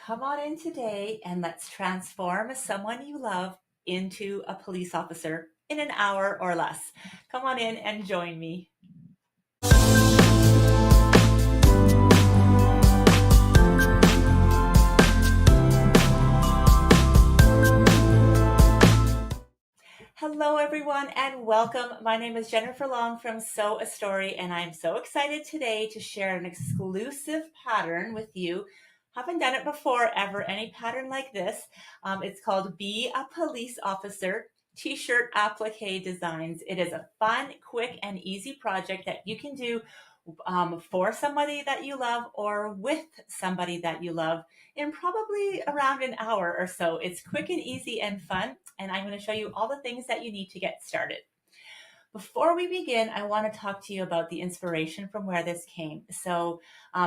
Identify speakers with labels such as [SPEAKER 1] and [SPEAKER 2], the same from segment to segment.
[SPEAKER 1] Come on in today and let's transform someone you love into a police officer in an hour or less. Come on in and join me. Hello, everyone, and welcome. My name is Jennifer Long from Sew a Story, and I'm so excited today to share an exclusive pattern with you. Haven't done it before ever, any pattern like this. It's called Be a Police Officer T-shirt applique designs. It is a fun, quick, and easy project that you can do for somebody that you love or with somebody that you love in probably around an hour or so. It's quick and easy and fun, and I'm going to show you all the things that you need to get started. Before we begin, I want to talk to you about the inspiration from where this came. So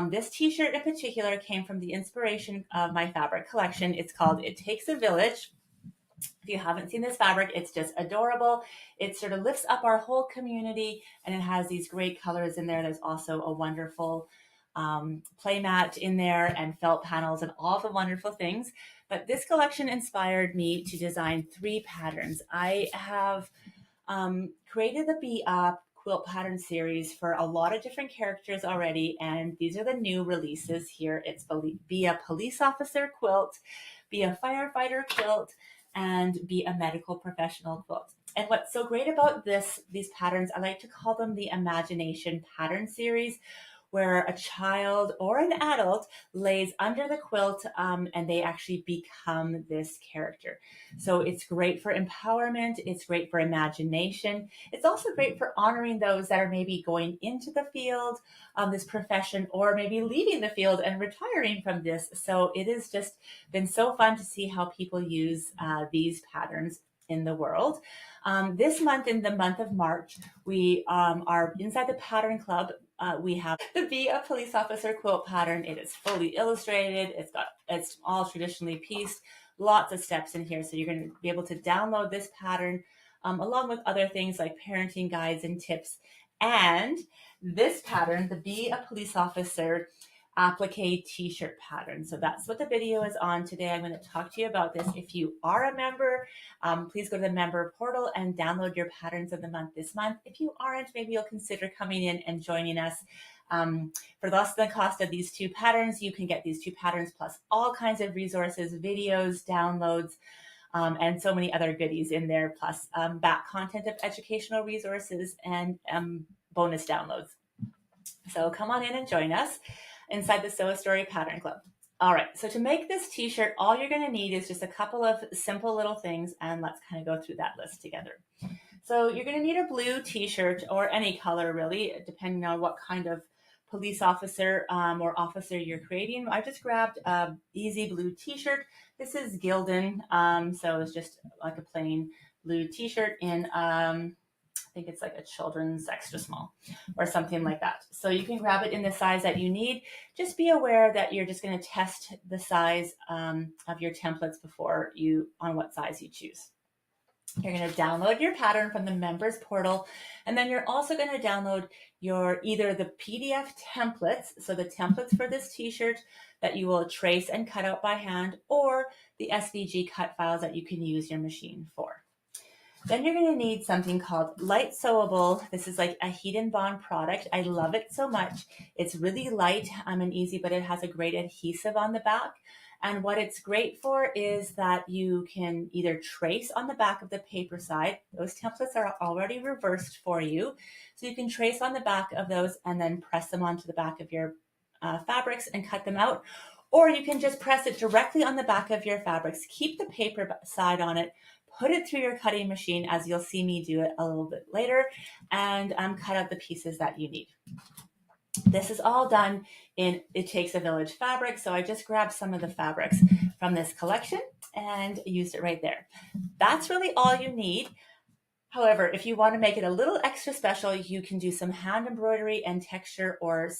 [SPEAKER 1] this t-shirt in particular came from the inspiration of my fabric collection. It's called It Takes a Village. If you haven't seen this fabric, it's just adorable. It sort of lifts up our whole community, and it has these great colors in there. There's also a wonderful play mat in there and felt panels and all the wonderful things. But this collection inspired me to design 3 patterns. I have created the Be Up quilt pattern series for a lot of different characters already, and these are the new releases here. It's Be a Police Officer quilt, Be a Firefighter quilt, and Be a Medical Professional quilt. And what's so great about these patterns, I like to call them the Imagination Pattern Series, where a child or an adult lays under the quilt and they actually become this character. So it's great for empowerment. It's great for imagination. It's also great for honoring those that are maybe going into the field, this profession, or maybe leaving the field and retiring from this. So it has just been so fun to see how people use these patterns in the world. This month, in the month of March, we are inside the Pattern Club. We have the Be a Police Officer quilt pattern. It is fully illustrated. It's all traditionally pieced. Lots of steps in here. So you're going to be able to download this pattern along with other things like parenting guides and tips. And this pattern, the Be a Police Officer applique t-shirt pattern. So that's what the video is on today. I'm going to talk to you about this. If you are a member, please go to the member portal and download your patterns of the month this month. If you aren't, maybe you'll consider coming in and joining us. For less than the cost of these 2 patterns, you can get these 2 patterns plus all kinds of resources, videos, downloads, and so many other goodies in there, plus back content of educational resources and bonus downloads. So come on in and join us inside the Sew a Story Pattern Club. All right, so to make this t-shirt, all you're going to need is just a couple of simple little things, and let's kind of go through that list together. So you're going to need a blue t-shirt, or any color really, depending on what kind of police officer or officer you're creating. I just grabbed a easy blue t-shirt. This is Gildan, so it's just like a plain blue t-shirt in I think it's like a children's extra small or something like that. So you can grab it in the size that you need. Just be aware that you're just going to test the size of your templates before on what size you choose. You're going to download your pattern from the members portal, and then you're also going to download either the PDF templates, so the templates for this t-shirt that you will trace and cut out by hand, or the SVG cut files that you can use your machine for. Then you're going to need something called Light Sewable. This is like a heat and bond product. I love it so much. It's really light and easy, but it has a great adhesive on the back. And what it's great for is that you can either trace on the back of the paper side. Those templates are already reversed for you. So you can trace on the back of those and then press them onto the back of your fabrics and cut them out. Or you can just press it directly on the back of your fabrics. Keep the paper side on it. Put it through your cutting machine, as you'll see me do it a little bit later, and cut out the pieces that you need. This is all done in It Takes a Village fabric, so I just grabbed some of the fabrics from this collection and used it right there. That's really all you need. However, if you want to make it a little extra special, you can do some hand embroidery and texture, or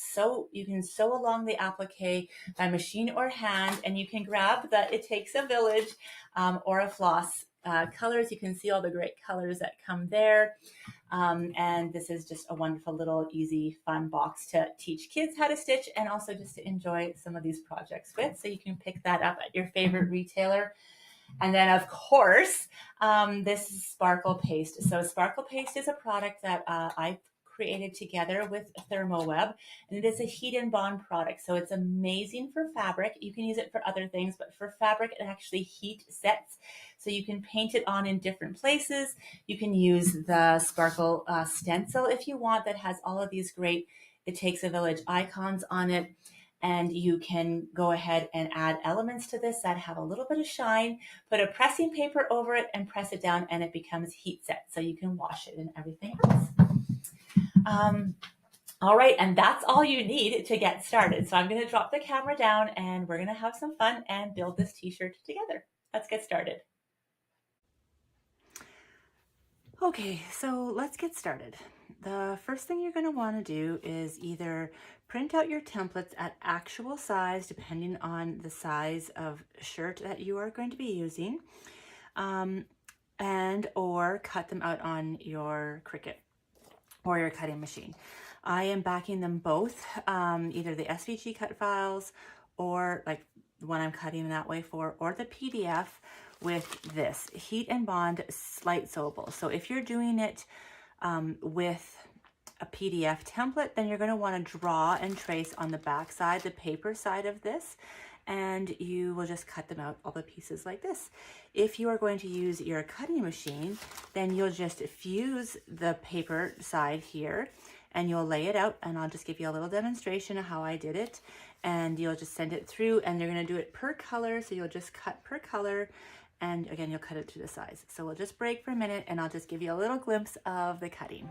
[SPEAKER 1] you can sew along the applique by machine or hand, and you can grab the It Takes a Village or a floss colors. You can see all the great colors that come there. And this is just a wonderful little easy fun box to teach kids how to stitch and also just to enjoy some of these projects with. So you can pick that up at your favorite retailer. And then of course, this is sparkle paste. So sparkle paste is a product that I created together with ThermoWeb, and it is a heat and bond product. So it's amazing for fabric. You can use it for other things, but for fabric, it actually heat sets. So you can paint it on in different places. You can use the sparkle stencil if you want, that has all of these great It Takes a Village icons on it. And you can go ahead and add elements to this that have a little bit of shine, put a pressing paper over it and press it down, and it becomes heat set. So you can wash it and everything else. All right, and that's all you need to get started. So I'm going to drop the camera down and we're going to have some fun and build this t-shirt together. Let's get started. Okay, so let's get started. The first thing you're going to want to do is either print out your templates at actual size, depending on the size of shirt that you are going to be using, and or cut them out on your Cricut or your cutting machine. I am backing them both, either the SVG cut files or like the one I'm cutting that way for, or the PDF with this Heat and Bond Slight Sewable. So if you're doing it with a PDF template, then you're going to want to draw and trace on the back side, the paper side of this, and you will just cut them out, all the pieces like this. If you are going to use your cutting machine, then you'll just fuse the paper side here and you'll lay it out, and I'll just give you a little demonstration of how I did it, and you'll just send it through, and you're going to do it per color. So you'll just cut per color, and again, you'll cut it to the size. So we'll just break for a minute and I'll just give you a little glimpse of the cutting.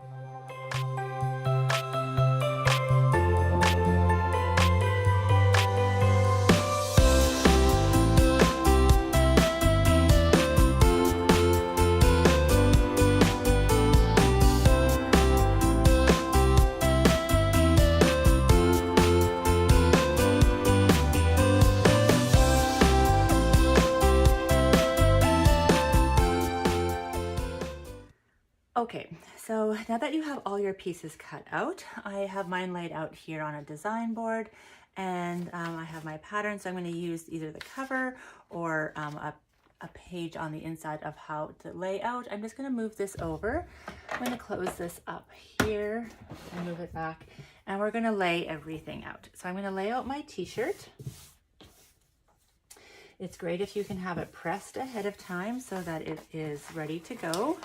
[SPEAKER 1] Okay, so now that you have all your pieces cut out, I have mine laid out here on a design board, and I have my pattern. So I'm going to use either the cover or a page on the inside of how to lay out. I'm just going to move this over. I'm going to close this up here and move it back, and we're going to lay everything out. So I'm going to lay out my t-shirt. It's great if you can have it pressed ahead of time so that it is ready to go.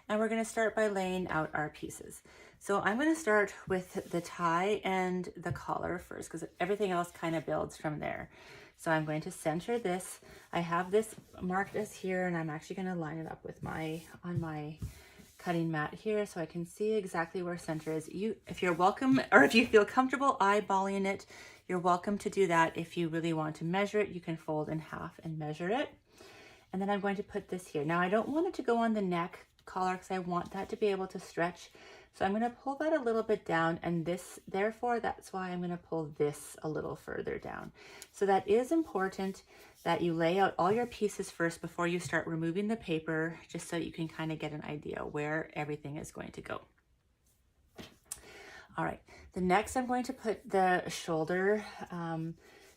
[SPEAKER 1] And we're going to start by laying out our pieces. So I'm going to start with the tie and the collar first, because everything else kind of builds from there. So I'm going to center this. I have this marked as here, and I'm actually going to line it up with on my cutting mat here so I can see exactly where center is. If you're welcome, or if you feel comfortable eyeballing it, you're welcome to do that. If you really want to measure it, you can fold in half and measure it. And then I'm going to put this here. Now I don't want it to go on the neck collar because I want that to be able to stretch. So I'm going to pull that a little bit down, and therefore that's why I'm going to pull this a little further down. So that is important that you lay out all your pieces first before you start removing the paper, just so you can kind of get an idea where everything is going to go. All right, the next I'm going to put the shoulder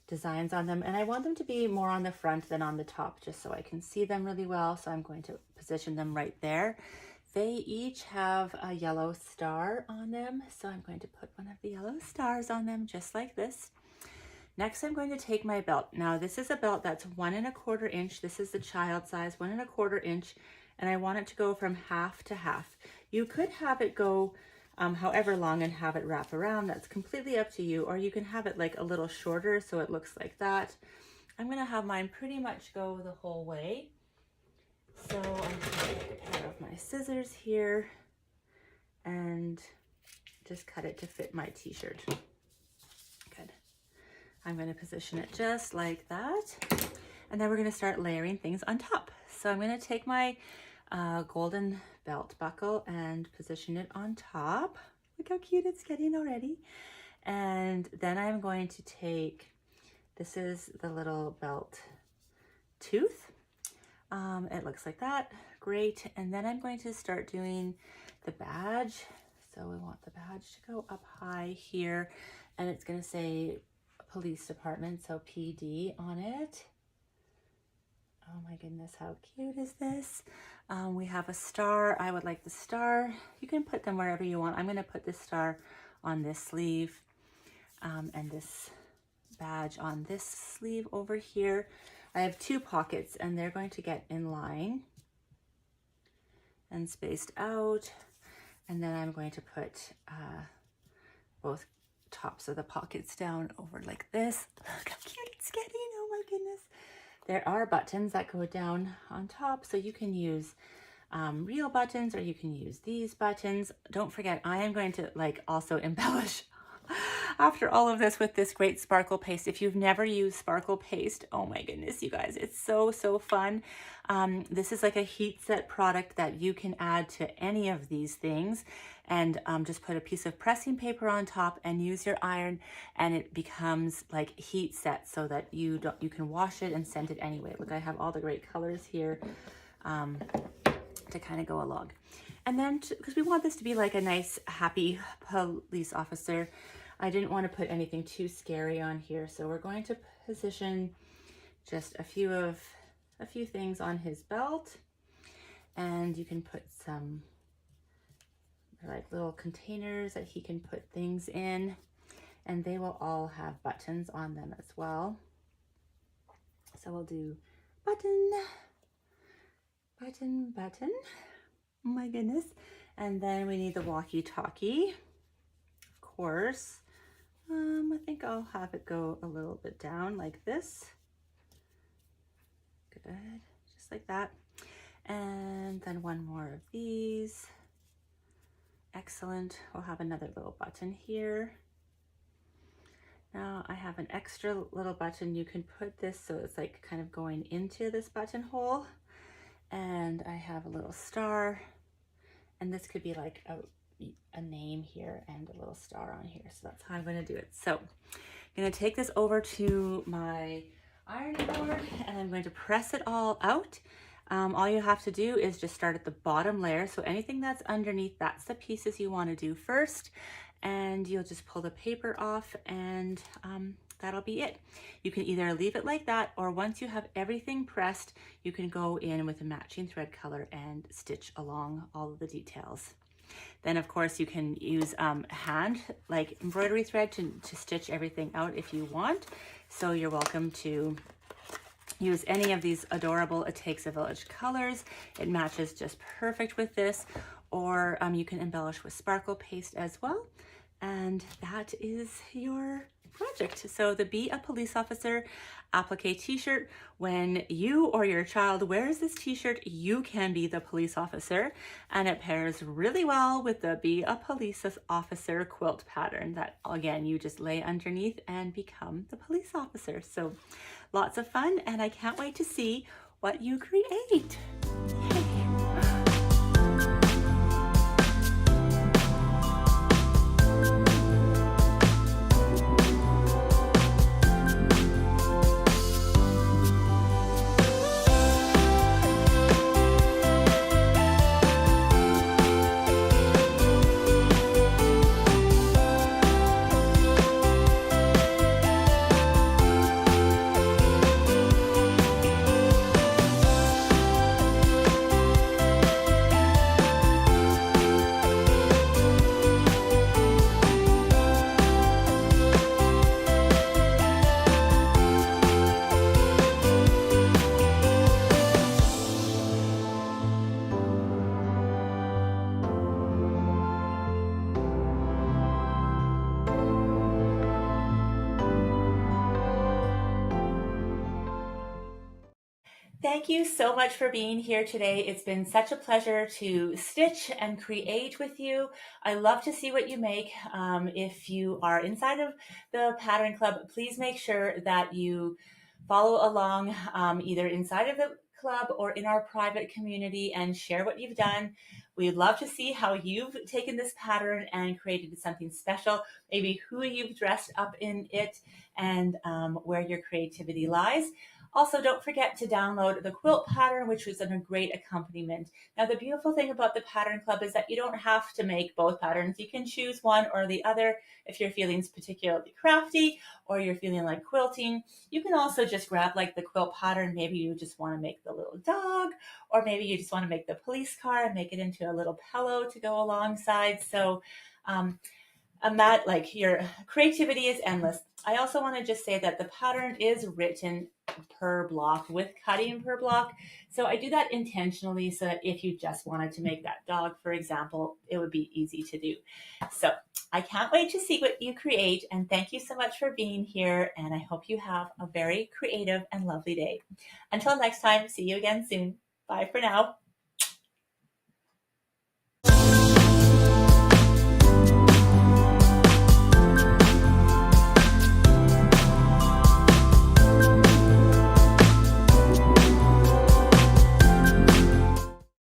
[SPEAKER 1] designs on them, and I want them to be more on the front than on the top, just so I can see them really well. So I'm going to position them right there. They each have a yellow star on them, so I'm going to put one of the yellow stars on them just like this. Next, I'm going to take my belt. Now this is a belt that's 1 1/4 inch. This is the child size, 1 1/4 inch, and I want it to go from half to half. You could have it go however long and have it wrap around. That's completely up to you, or you can have it like a little shorter so it looks like that. I'm going to have mine pretty much go the whole way. So I'm going to take a pair of my scissors here and just cut it to fit my t-shirt. Good. I'm going to position it just like that, and then we're going to start layering things on top. So I'm going to take my golden belt buckle and position it on top. Look how cute it's getting already. And then I'm going to take, this is the little belt tooth. It looks like that. Great. And then I'm going to start doing the badge. So we want the badge to go up high here, and it's going to say police department, so PD on it. Oh my goodness, how cute is this? We have a star. I would like the star. You can put them wherever you want. I'm going to put this star on this sleeve, and this badge on this sleeve over here. I have 2 pockets, and they're going to get in line and spaced out. And then I'm going to put both tops of the pockets down over like this. Look how cute it's getting. Oh my goodness. There are buttons that go down on top, so you can use real buttons, or you can use these buttons. Don't forget, I am going to also embellish after all of this with this great sparkle paste. If you've never used sparkle paste, oh my goodness, you guys, it's so fun. This is like a heat set product that you can add to any of these things, and just put a piece of pressing paper on top and use your iron, and it becomes like heat set so that you can wash it and send it anyway. Look, I have all the great colors here to kind of go along. And then, because we want this to be like a nice, happy police officer, I didn't want to put anything too scary on here, so we're going to position just a few things on his belt, and you can put some like little containers that he can put things in, and they will all have buttons on them as well. So we'll do button, button, button. Oh my goodness. And then we need the walkie-talkie, of course. I think I'll have it go a little bit down like this. Good, just like that. And then one more of these. Excellent. We'll have another little button here. Now I have an extra little button. You can put this so it's like kind of going into this buttonhole. And I have a little star, and this could be like a name here and a little star on here. So that's how I'm going to do it. So I'm going to take this over to my ironing board, and I'm going to press it all out. All you have to do is just start at the bottom layer. So anything that's underneath, that's the pieces you want to do first. And you'll just pull the paper off, and that'll be it. You can either leave it like that, or once you have everything pressed, you can go in with a matching thread color and stitch along all of the details. Then of course you can use hand like embroidery thread to stitch everything out if you want. So you're welcome to use any of these adorable It Takes a Village colors. It matches just perfect with this, or you can embellish with sparkle paste as well. And that is your project. So the Be a Police Officer applique t-shirt, when you or your child wears this t-shirt, you can be the police officer, and it pairs really well with the Be a Police Officer quilt pattern that, again, you just lay underneath and become the police officer. So lots of fun, and I can't wait to see what you create. Yay. Thank you so much for being here today. It's been such a pleasure to stitch and create with you. I love to see what you make. If you are inside of the Pattern Club, please make sure that you follow along either inside of the club or in our private community and share what you've done. We'd love to see how you've taken this pattern and created something special, maybe who you've dressed up in it, and where your creativity lies. Also, don't forget to download the quilt pattern, which was a great accompaniment. Now, the beautiful thing about the Pattern Club is that you don't have to make both patterns. You can choose one or the other if you're feeling particularly crafty or you're feeling like quilting. You can also just grab like the quilt pattern. Maybe you just want to make the little dog, or maybe you just want to make the police car and make it into a little pillow to go alongside. So, that like your creativity is endless. I also want to just say that the pattern is written per block with cutting per block. So I do that intentionally so that if you just wanted to make that dog, for example, it would be easy to do. So I can't wait to see what you create. And thank you so much for being here. And I hope you have a very creative and lovely day. Until next time, see you again soon. Bye for now.